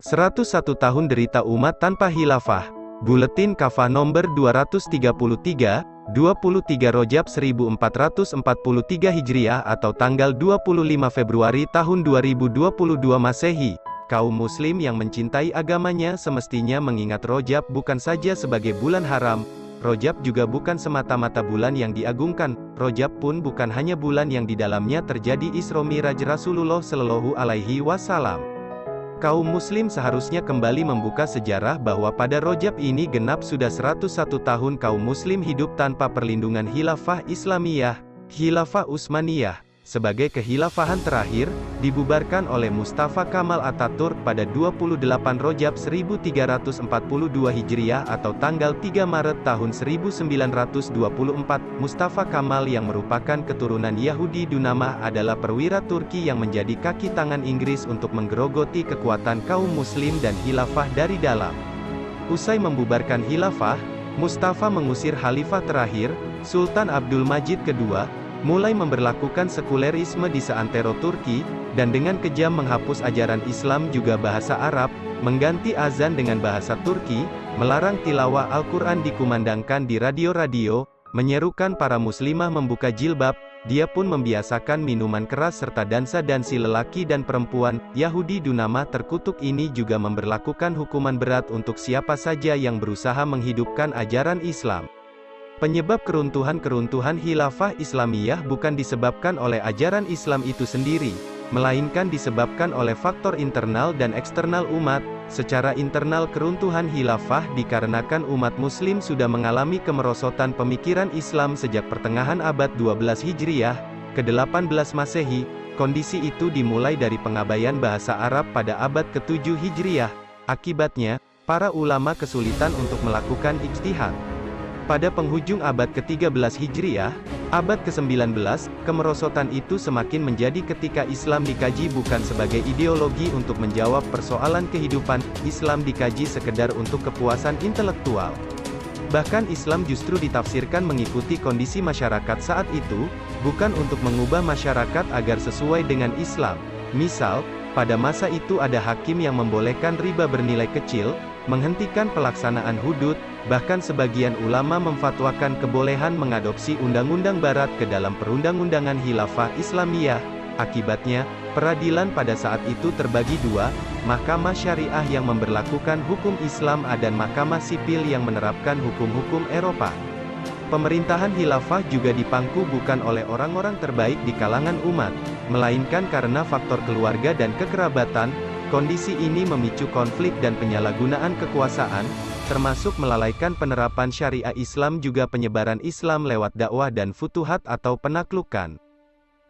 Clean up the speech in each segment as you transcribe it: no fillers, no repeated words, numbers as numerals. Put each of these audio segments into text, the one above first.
101 tahun derita umat tanpa khilafah. Buletin Kafah nomor 233, 23 Rojab 1443 Hijriah atau tanggal 25 Februari tahun 2022 Masehi. Kaum muslim yang mencintai agamanya semestinya mengingat Rojab bukan saja sebagai bulan haram. Rojab juga bukan semata-mata bulan yang diagungkan. Rojab pun bukan hanya bulan yang di dalamnya terjadi Isra Miraj Rasulullah Shallallahu Alaihi Wasallam. Kaum muslim seharusnya kembali membuka sejarah bahwa pada Rojab ini genap sudah 101 tahun kaum muslim hidup tanpa perlindungan Khilafah Islamiyah, Khilafah Utsmaniyah, sebagai kekhilafahan terakhir, dibubarkan oleh Mustafa Kamal Atatürk pada 28 Rojab 1342 Hijriah atau tanggal 3 Maret tahun 1924. Mustafa Kamal yang merupakan keturunan Yahudi Dunamah adalah perwira Turki yang menjadi kaki tangan Inggris untuk menggerogoti kekuatan kaum muslim dan khilafah dari dalam. Usai membubarkan khilafah, Mustafa mengusir khalifah terakhir, Sultan Abdul Majid II, mulai memberlakukan sekulerisme di seantero Turki, dan dengan kejam menghapus ajaran Islam juga bahasa Arab, mengganti azan dengan bahasa Turki, melarang tilawah Al-Quran dikumandangkan di radio-radio, menyerukan para muslimah membuka jilbab, dia pun membiasakan minuman keras serta dansa-dansi lelaki dan perempuan. Yahudi Dunamah terkutuk ini juga memberlakukan hukuman berat untuk siapa saja yang berusaha menghidupkan ajaran Islam. Penyebab keruntuhan khilafah Islamiyah bukan disebabkan oleh ajaran Islam itu sendiri, melainkan disebabkan oleh faktor internal dan eksternal umat. Secara internal keruntuhan khilafah dikarenakan umat muslim sudah mengalami kemerosotan pemikiran Islam sejak pertengahan abad 12 Hijriah, ke-18 Masehi. Kondisi itu dimulai dari pengabaian bahasa Arab pada abad ke-7 Hijriah. Akibatnya, para ulama kesulitan untuk melakukan ijtihad. Pada penghujung abad ke-13 Hijriah, abad ke-19, kemerosotan itu semakin menjadi ketika Islam dikaji bukan sebagai ideologi untuk menjawab persoalan kehidupan, Islam dikaji sekedar untuk kepuasan intelektual. Bahkan Islam justru ditafsirkan mengikuti kondisi masyarakat saat itu, bukan untuk mengubah masyarakat agar sesuai dengan Islam. Misal, pada masa itu ada hakim yang membolehkan riba bernilai kecil, menghentikan pelaksanaan hudud, bahkan sebagian ulama memfatwakan kebolehan mengadopsi undang-undang barat ke dalam perundang-undangan khilafah Islamiyah. Akibatnya, peradilan pada saat itu terbagi dua, mahkamah syariah yang memberlakukan hukum Islam dan mahkamah sipil yang menerapkan hukum-hukum Eropa. Pemerintahan khilafah juga dipangku bukan oleh orang-orang terbaik di kalangan umat, melainkan karena faktor keluarga dan kekerabatan. Kondisi ini memicu konflik dan penyalahgunaan kekuasaan, termasuk melalaikan penerapan syariah Islam juga penyebaran Islam lewat dakwah dan futuhat atau penaklukan.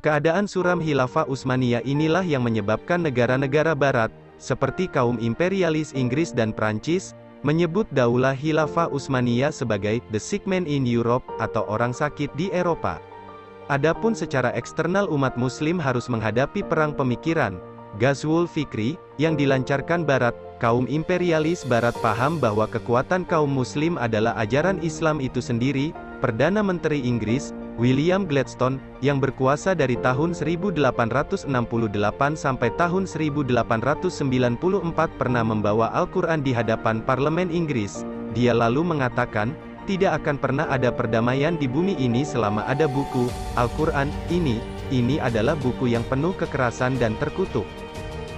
Keadaan suram khilafah Utsmaniyah inilah yang menyebabkan negara-negara barat, seperti kaum imperialis Inggris dan Prancis, menyebut daulah khilafah Utsmaniyah sebagai "the sick man in Europe" atau orang sakit di Eropa. Adapun secara eksternal umat muslim harus menghadapi perang pemikiran, Ghazwul Fikri, yang dilancarkan Barat. Kaum imperialis Barat paham bahwa kekuatan kaum muslim adalah ajaran Islam itu sendiri. Perdana Menteri Inggris, William Gladstone, yang berkuasa dari tahun 1868 sampai tahun 1894 pernah membawa Al-Quran di hadapan parlemen Inggris. Dia lalu mengatakan, tidak akan pernah ada perdamaian di bumi ini selama ada buku, Al-Quran, ini adalah buku yang penuh kekerasan dan terkutuk.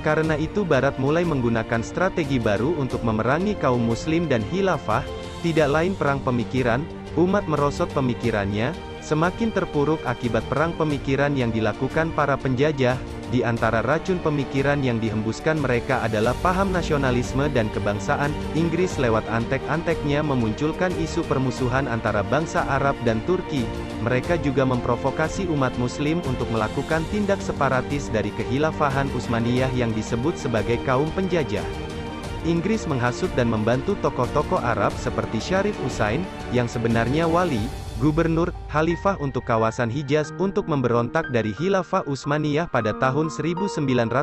Karena itu Barat mulai menggunakan strategi baru untuk memerangi kaum muslim dan khilafah, tidak lain perang pemikiran. Umat merosot pemikirannya, semakin terpuruk akibat perang pemikiran yang dilakukan para penjajah. Di antara racun pemikiran yang dihembuskan mereka adalah paham nasionalisme dan kebangsaan. Inggris lewat antek-anteknya memunculkan isu permusuhan antara bangsa Arab dan Turki. Mereka juga memprovokasi umat muslim untuk melakukan tindak separatis dari kekhilafahan Utsmaniyah yang disebut sebagai kaum penjajah. Inggris menghasut dan membantu tokoh-tokoh Arab seperti Syarif Hussain, yang sebenarnya wali, gubernur, khalifah untuk kawasan Hijaz untuk memberontak dari khilafah Utsmaniyah pada tahun 1916.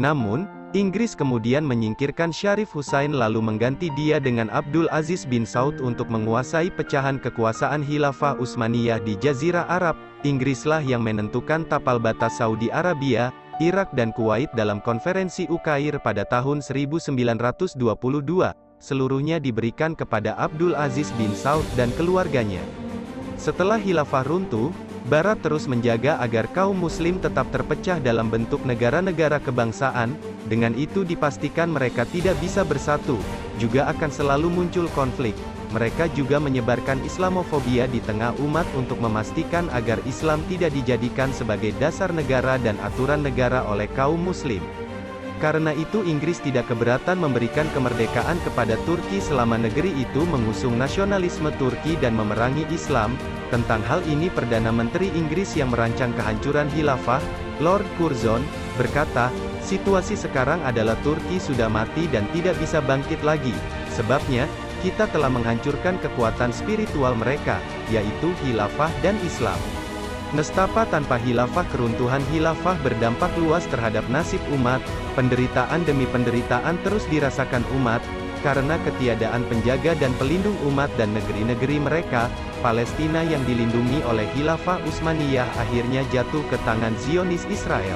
Namun, Inggris kemudian menyingkirkan Syarif Hussain lalu mengganti dia dengan Abdul Aziz bin Saud untuk menguasai pecahan kekuasaan khilafah Utsmaniyah di Jazirah Arab. Inggrislah yang menentukan tapal batas Saudi Arabia, Irak dan Kuwait dalam konferensi Uqair pada tahun 1922, seluruhnya diberikan kepada Abdul Aziz bin Saud dan keluarganya. Setelah khilafah runtuh, Barat terus menjaga agar kaum muslim tetap terpecah dalam bentuk negara-negara kebangsaan, dengan itu dipastikan mereka tidak bisa bersatu, juga akan selalu muncul konflik. Mereka juga menyebarkan Islamofobia di tengah umat untuk memastikan agar Islam tidak dijadikan sebagai dasar negara dan aturan negara oleh kaum muslim. Karena itu Inggris tidak keberatan memberikan kemerdekaan kepada Turki selama negeri itu mengusung nasionalisme Turki dan memerangi Islam. Tentang hal ini Perdana Menteri Inggris yang merancang kehancuran khilafah, Lord Curzon, berkata, "Situasi sekarang adalah Turki sudah mati dan tidak bisa bangkit lagi. Sebabnya, kita telah menghancurkan kekuatan spiritual mereka, yaitu khilafah dan Islam." Nestapa tanpa khilafah. Keruntuhan khilafah berdampak luas terhadap nasib umat. Penderitaan demi penderitaan terus dirasakan umat, karena ketiadaan penjaga dan pelindung umat dan negeri-negeri mereka. Palestina yang dilindungi oleh khilafah Utsmaniyah akhirnya jatuh ke tangan Zionis Israel.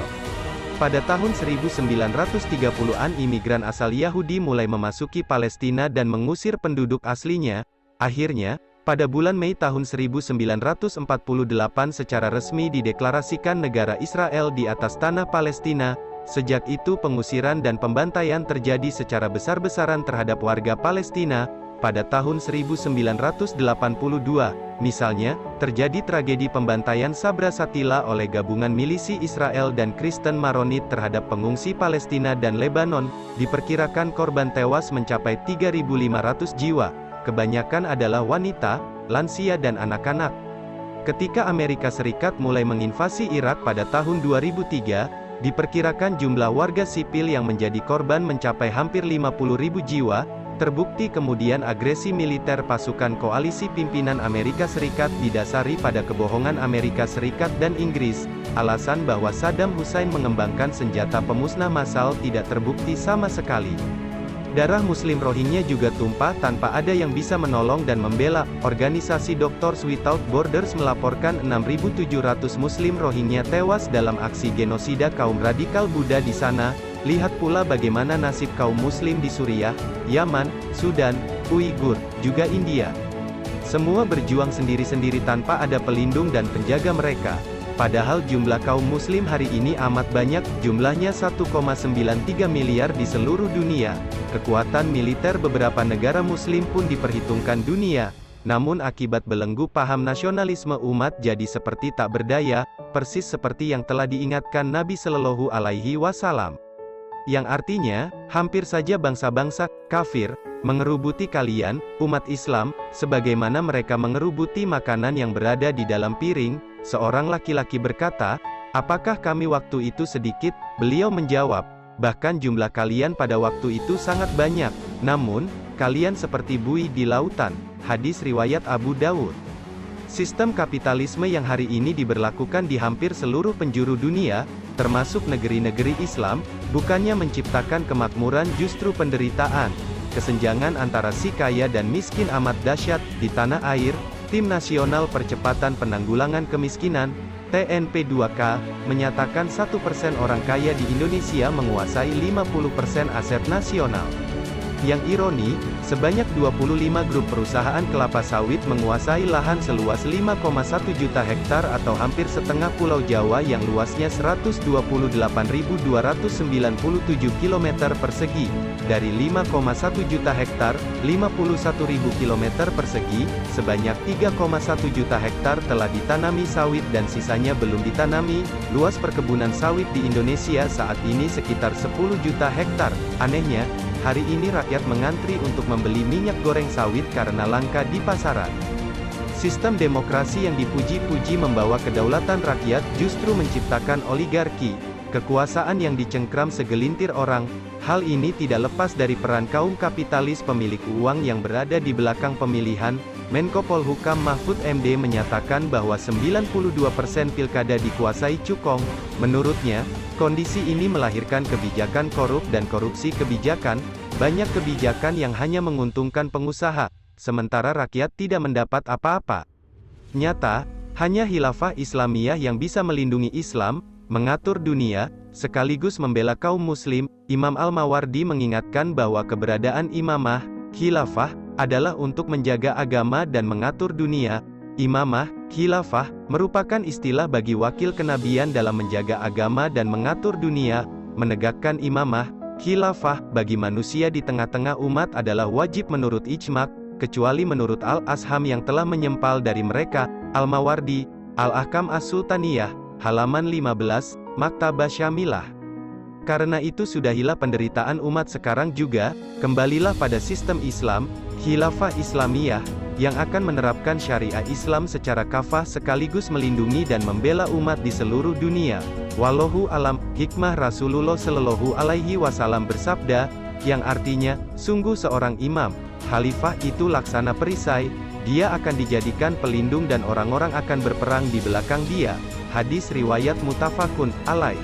Pada tahun 1930-an imigran asal Yahudi mulai memasuki Palestina dan mengusir penduduk aslinya. Akhirnya, pada bulan Mei tahun 1948 secara resmi dideklarasikan negara Israel di atas tanah Palestina. Sejak itu pengusiran dan pembantaian terjadi secara besar-besaran terhadap warga Palestina. Pada tahun 1982, misalnya, terjadi tragedi pembantaian Sabra Shatila oleh gabungan milisi Israel dan Kristen Maronit terhadap pengungsi Palestina dan Lebanon. Diperkirakan korban tewas mencapai 3.500 jiwa. Kebanyakan adalah wanita, lansia dan anak-anak. Ketika Amerika Serikat mulai menginvasi Irak pada tahun 2003, diperkirakan jumlah warga sipil yang menjadi korban mencapai hampir 50.000 jiwa. Terbukti kemudian agresi militer pasukan koalisi pimpinan Amerika Serikat didasari pada kebohongan Amerika Serikat dan Inggris. Alasan bahwa Saddam Hussein mengembangkan senjata pemusnah massal tidak terbukti sama sekali. Darah Muslim Rohingya juga tumpah tanpa ada yang bisa menolong dan membela. Organisasi Doctors Without Borders melaporkan 6.700 Muslim Rohingya tewas dalam aksi genosida kaum radikal Buddha di sana. Lihat pula bagaimana nasib kaum Muslim di Suriah, Yaman, Sudan, Uighur, juga India. Semua berjuang sendiri-sendiri tanpa ada pelindung dan penjaga mereka. Padahal jumlah kaum Muslim hari ini amat banyak, jumlahnya 1,93 miliar di seluruh dunia. Kekuatan militer beberapa negara Muslim pun diperhitungkan dunia. Namun akibat belenggu paham nasionalisme umat jadi seperti tak berdaya, persis seperti yang telah diingatkan Nabi Shallallahu Alaihi Wasallam. Yang artinya, hampir saja bangsa-bangsa kafir mengerubuti kalian, umat Islam, sebagaimana mereka mengerubuti makanan yang berada di dalam piring. Seorang laki-laki berkata, "Apakah kami waktu itu sedikit?" Beliau menjawab, "Bahkan jumlah kalian pada waktu itu sangat banyak. Namun, kalian seperti buih di lautan." Hadis riwayat Abu Dawud. Sistem kapitalisme yang hari ini diberlakukan di hampir seluruh penjuru dunia, termasuk negeri-negeri Islam, bukannya menciptakan kemakmuran justru penderitaan. Kesenjangan antara si kaya dan miskin amat dahsyat. Di tanah air, Tim Nasional Percepatan Penanggulangan Kemiskinan, TNP2K, menyatakan 1% orang kaya di Indonesia menguasai 50% aset nasional. Yang ironi, sebanyak 25 grup perusahaan kelapa sawit menguasai lahan seluas 5,1 juta hektar atau hampir setengah Pulau Jawa yang luasnya 128.297 km persegi. Dari 5,1 juta hektar, 51.000 km persegi, sebanyak 3,1 juta hektar telah ditanami sawit dan sisanya belum ditanami. Luas perkebunan sawit di Indonesia saat ini sekitar 10 juta hektar. Anehnya, hari ini rakyat mengantri untuk membeli minyak goreng sawit karena langka di pasaran. Sistem demokrasi yang dipuji-puji membawa kedaulatan rakyat justru menciptakan oligarki, kekuasaan yang dicengkram segelintir orang. Hal ini tidak lepas dari peran kaum kapitalis pemilik uang yang berada di belakang pemilihan. Menko Polhukam Mahfud MD menyatakan bahwa 92% pilkada dikuasai cukong. Menurutnya, kondisi ini melahirkan kebijakan korup dan korupsi kebijakan. Banyak kebijakan yang hanya menguntungkan pengusaha, sementara rakyat tidak mendapat apa-apa. Nyata, hanya khilafah Islamiyah yang bisa melindungi Islam, mengatur dunia, sekaligus membela kaum muslim. Imam Al-Mawardi mengingatkan bahwa keberadaan imamah, khilafah, adalah untuk menjaga agama dan mengatur dunia. Imamah, khilafah, merupakan istilah bagi wakil kenabian dalam menjaga agama dan mengatur dunia. Menegakkan imamah, khilafah, bagi manusia di tengah-tengah umat adalah wajib menurut ijma', kecuali menurut Al-Asham yang telah menyempal dari mereka. Al-Mawardi, Al-Ahkam As-Sultaniyah, halaman 15, Maktabah Syamilah. Karena itu sudahilah penderitaan umat sekarang juga, kembalilah pada sistem Islam, khilafah Islamiyah, yang akan menerapkan syariah Islam secara kafah sekaligus melindungi dan membela umat di seluruh dunia. Wallahu alam. Hikmah Rasulullah Shallallahu Alaihi Wasallam bersabda, yang artinya, sungguh seorang imam, khalifah itu laksana perisai, dia akan dijadikan pelindung dan orang-orang akan berperang di belakang dia. Hadis riwayat muttafaqun alaih.